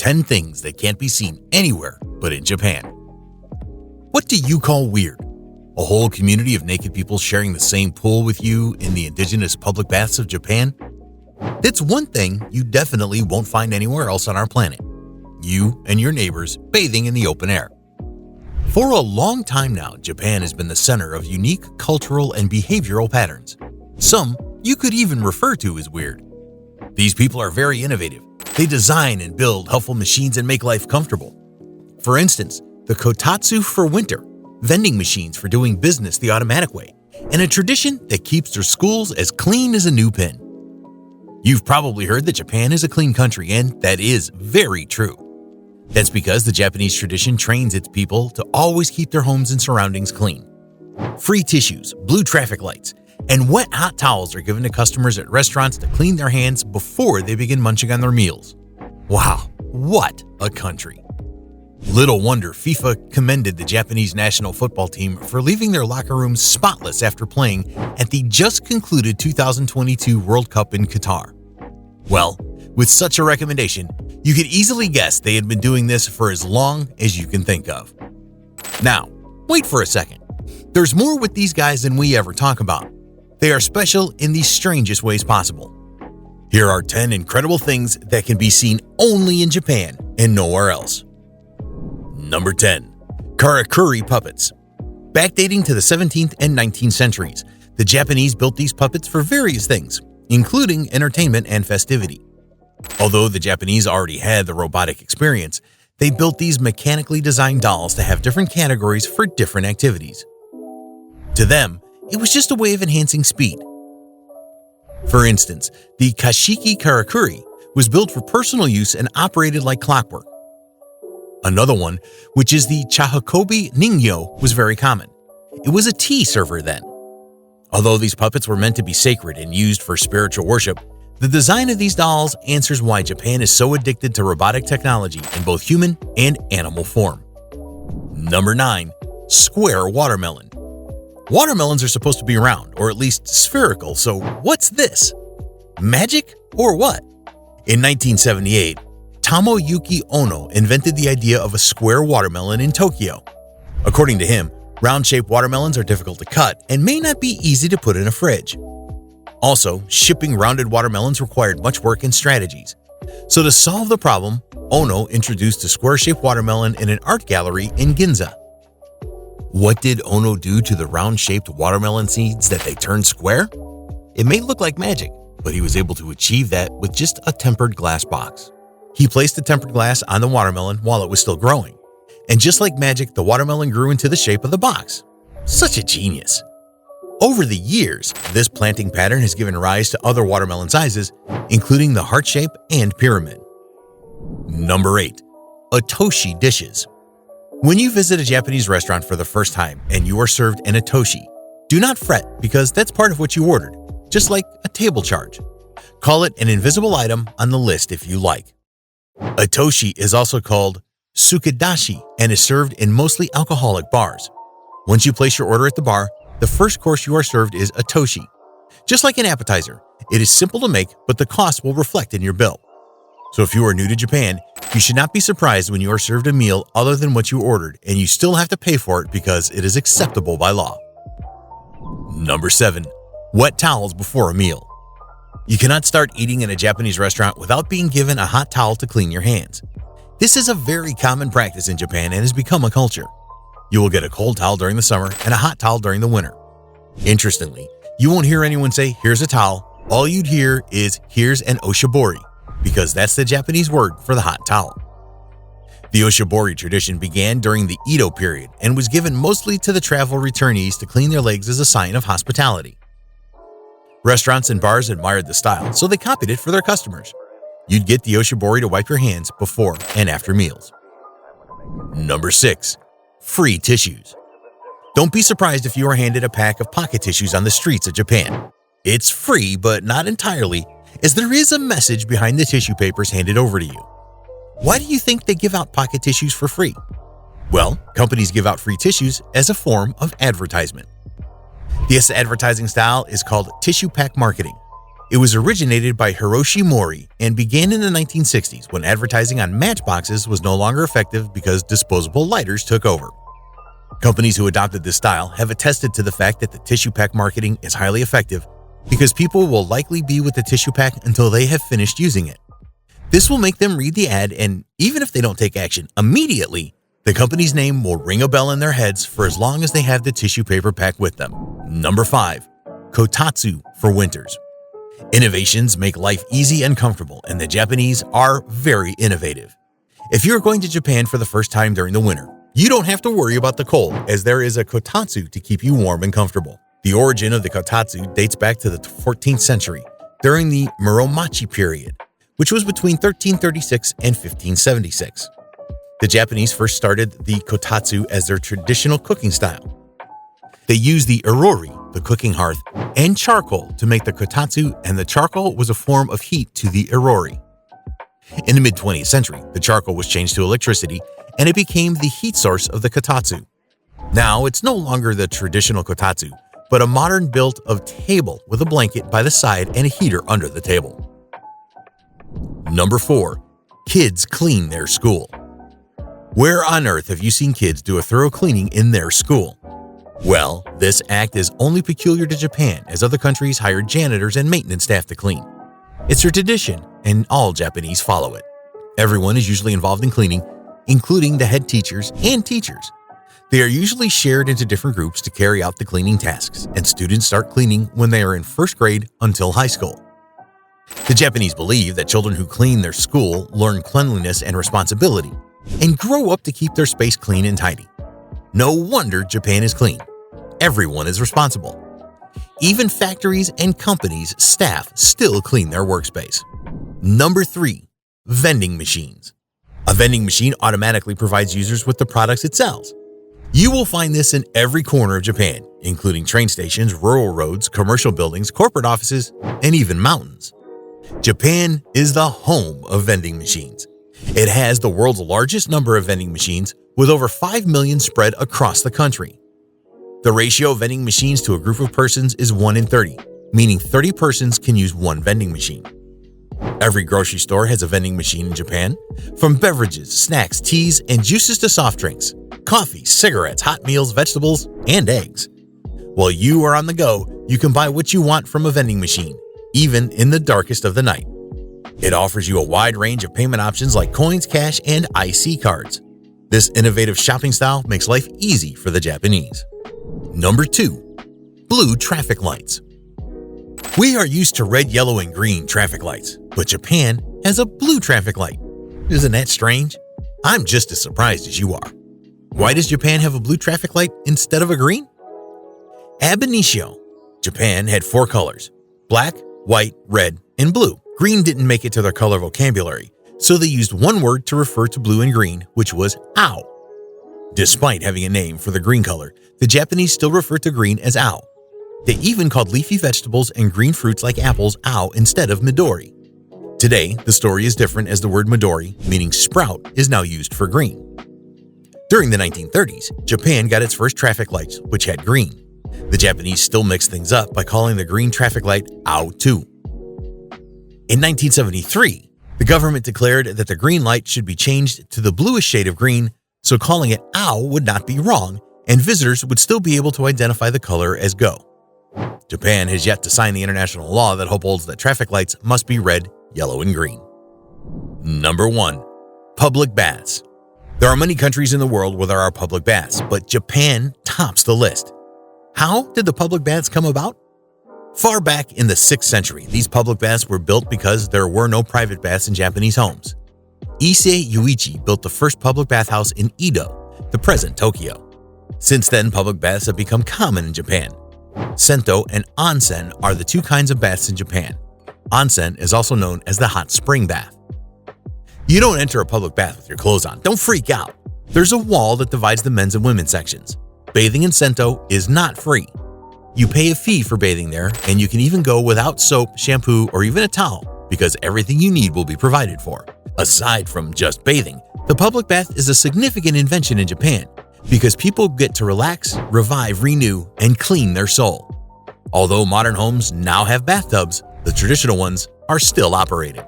10 things that can't be seen anywhere but in Japan. What do you call weird? A whole community of naked people sharing the same pool with you in the indigenous public baths of Japan? That's one thing you definitely won't find anywhere else on our planet. You and your neighbors bathing in the open air. For a long time now, Japan has been the center of unique cultural and behavioral patterns. Some you could even refer to as weird. These people are very innovative. They design and build helpful machines and make life comfortable. For instance, the Kotatsu for winter, vending machines for doing business the automatic way, and a tradition that keeps their schools as clean as a new pin. You've probably heard that Japan is a clean country, and that is very true. That's because the Japanese tradition trains its people to always keep their homes and surroundings clean. Free tissues, blue traffic lights, and wet hot towels are given to customers at restaurants to clean their hands before they begin munching on their meals. Wow, what a country! Little wonder FIFA commended the Japanese national football team for leaving their locker rooms spotless after playing at the just concluded 2022 World Cup in Qatar. Well, with such a recommendation, you could easily guess they had been doing this for as long as you can think of. Now, wait for a second. There's more with these guys than we ever talk about. They are special in the strangest ways possible. Here are 10 incredible things that can be seen only in Japan and nowhere else. Number 10. Karakuri puppets. Backdating to the 17th and 19th centuries, the Japanese built these puppets for various things, including entertainment and festivity. Although the Japanese already had the robotic experience, they built these mechanically designed dolls to have different categories for different activities. To them, it was just a way of enhancing speed. For instance, the Kashiki Karakuri was built for personal use and operated like clockwork. Another one, which is the Chahakobi Ningyo, was very common. It was a tea server then. Although these puppets were meant to be sacred and used for spiritual worship, the design of these dolls answers why Japan is so addicted to robotic technology in both human and animal form. Number 9. Square watermelon. Watermelons are supposed to be round, or at least spherical, so what's this? Magic or what? In 1978, Tomoyuki Ono invented the idea of a square watermelon in Tokyo. According to him, round-shaped watermelons are difficult to cut and may not be easy to put in a fridge. Also, shipping rounded watermelons required much work and strategies. So to solve the problem, Ono introduced a square-shaped watermelon in an art gallery in Ginza. What did Ono do to the round-shaped watermelon seeds that they turned square? It may look like magic, but he was able to achieve that with just a tempered glass box. He placed the tempered glass on the watermelon while it was still growing. And just like magic, the watermelon grew into the shape of the box. Such a genius. Over the years, this planting pattern has given rise to other watermelon sizes, including the heart shape and pyramid. Number 8. Otoshi dishes. When you visit a Japanese restaurant for the first time and you are served an otoshi, do not fret because that's part of what you ordered, just like a table charge. Call it an invisible item on the list if you like. Otoshi is also called sukedashi and is served in mostly alcoholic bars. Once you place your order at the bar, the first course you are served is otoshi. Just like an appetizer, it is simple to make, but the cost will reflect in your bill. So if you are new to Japan, you should not be surprised when you are served a meal other than what you ordered and you still have to pay for it because it is acceptable by law. Number 7. Wet towels before a meal. You cannot start eating in a Japanese restaurant without being given a hot towel to clean your hands. This is a very common practice in Japan and has become a culture. You will get a cold towel during the summer and a hot towel during the winter. Interestingly, you won't hear anyone say, "Here's a towel." All you'd hear is, "Here's an oshibori," because that's the Japanese word for the hot towel. The oshibori tradition began during the Edo period and was given mostly to the travel returnees to clean their legs as a sign of hospitality. Restaurants and bars admired the style, so they copied it for their customers. You'd get the oshibori to wipe your hands before and after meals. Number 6. Free tissues. Don't be surprised if you are handed a pack of pocket tissues on the streets of Japan. It's free, but not entirely, as there is a message behind the tissue papers handed over to you. Why do you think they give out pocket tissues for free? Well, companies give out free tissues as a form of advertisement. This advertising style is called tissue pack marketing. It was originated by Hiroshi Mori and began in the 1960s when advertising on matchboxes was no longer effective because disposable lighters took over. Companies who adopted this style have attested to the fact that the tissue pack marketing is highly effective because people will likely be with the tissue pack until they have finished using it. This will make them read the ad, and even if they don't take action immediately, the company's name will ring a bell in their heads for as long as they have the tissue paper pack with them. Number 5. Kotatsu for winters. Innovations make life easy and comfortable, and the Japanese are very innovative. If you're going to Japan for the first time during the winter, you don't have to worry about the cold, as there is a kotatsu to keep you warm and comfortable. The origin of the kotatsu dates back to the 14th century, during the Muromachi period, which was between 1336 and 1576. The Japanese first started the kotatsu as their traditional cooking style. They used the irori, the cooking hearth, and charcoal to make the kotatsu, and the charcoal was a form of heat to the irori. In the mid-20th century, the charcoal was changed to electricity, and it became the heat source of the kotatsu. Now, it's no longer the traditional kotatsu, but a modern built of table with a blanket by the side and a heater under the table. Number 4. Kids clean their school. Where on earth have you seen kids do a thorough cleaning in their school? Well, this act is only peculiar to Japan, as other countries hire janitors and maintenance staff to clean. It's a tradition, and all Japanese follow it. Everyone is usually involved in cleaning, including the head teachers and teachers. They are usually shared into different groups to carry out the cleaning tasks, and students start cleaning when they are in first grade until high school. The Japanese believe that children who clean their school learn cleanliness and responsibility, and grow up to keep their space clean and tidy. No wonder Japan is clean. Everyone is responsible. Even factories and companies' staff still clean their workspace. Number 3. Vending machines. A vending machine automatically provides users with the products it sells. You will find this in every corner of Japan, including train stations, rural roads, commercial buildings, corporate offices, and even mountains. Japan is the home of vending machines. It has the world's largest number of vending machines, with over 5 million spread across the country. The ratio of vending machines to a group of persons is 1 in 30, meaning 30 persons can use one vending machine. Every grocery store has a vending machine in Japan, from beverages, snacks, teas, and juices to soft drinks, coffee, cigarettes, hot meals, vegetables, and eggs. While you are on the go, you can buy what you want from a vending machine, even in the darkest of the night. It offers you a wide range of payment options like coins, cash, and IC cards. This innovative shopping style makes life easy for the Japanese. Number 2. Blue traffic lights. We are used to red, yellow, and green traffic lights, but Japan has a blue traffic light. Isn't that strange? I'm just as surprised as you are. Why does Japan have a blue traffic light instead of a green? Ab initio, Japan had 4 colors: black, white, red, and blue. Green didn't make it to their color vocabulary, so they used one word to refer to blue and green, which was ao. Despite having a name for the green color, the Japanese still refer to green as ao. They even called leafy vegetables and green fruits like apples ao instead of midori. Today, the story is different, as the word midori, meaning sprout, is now used for green. During the 1930s, Japan got its first traffic lights, which had green. The Japanese still mixed things up by calling the green traffic light ao too. In 1973, the government declared that the green light should be changed to the bluish shade of green, so calling it ao would not be wrong, and visitors would still be able to identify the color as go. Japan has yet to sign the international law that upholds that traffic lights must be red, yellow, and green. Number 1. Public baths. There are many countries in the world where there are public baths, but Japan tops the list. How did the public baths come about? Far back in the 6th century, these public baths were built because there were no private baths in Japanese homes. Issei Yuichi built the first public bathhouse in Edo, the present Tokyo. Since then, public baths have become common in Japan. Sento and onsen are the 2 kinds of baths in Japan. Onsen is also known as the hot spring bath. You don't enter a public bath with your clothes on. Don't freak out. There's a wall that divides the men's and women's sections. Bathing in Sento is not free. You pay a fee for bathing there, and you can even go without soap, shampoo, or even a towel, because everything you need will be provided for. Aside from just bathing, the public bath is a significant invention in Japan because people get to relax, revive, renew, and clean their soul. Although modern homes now have bathtubs, The traditional ones are still operating.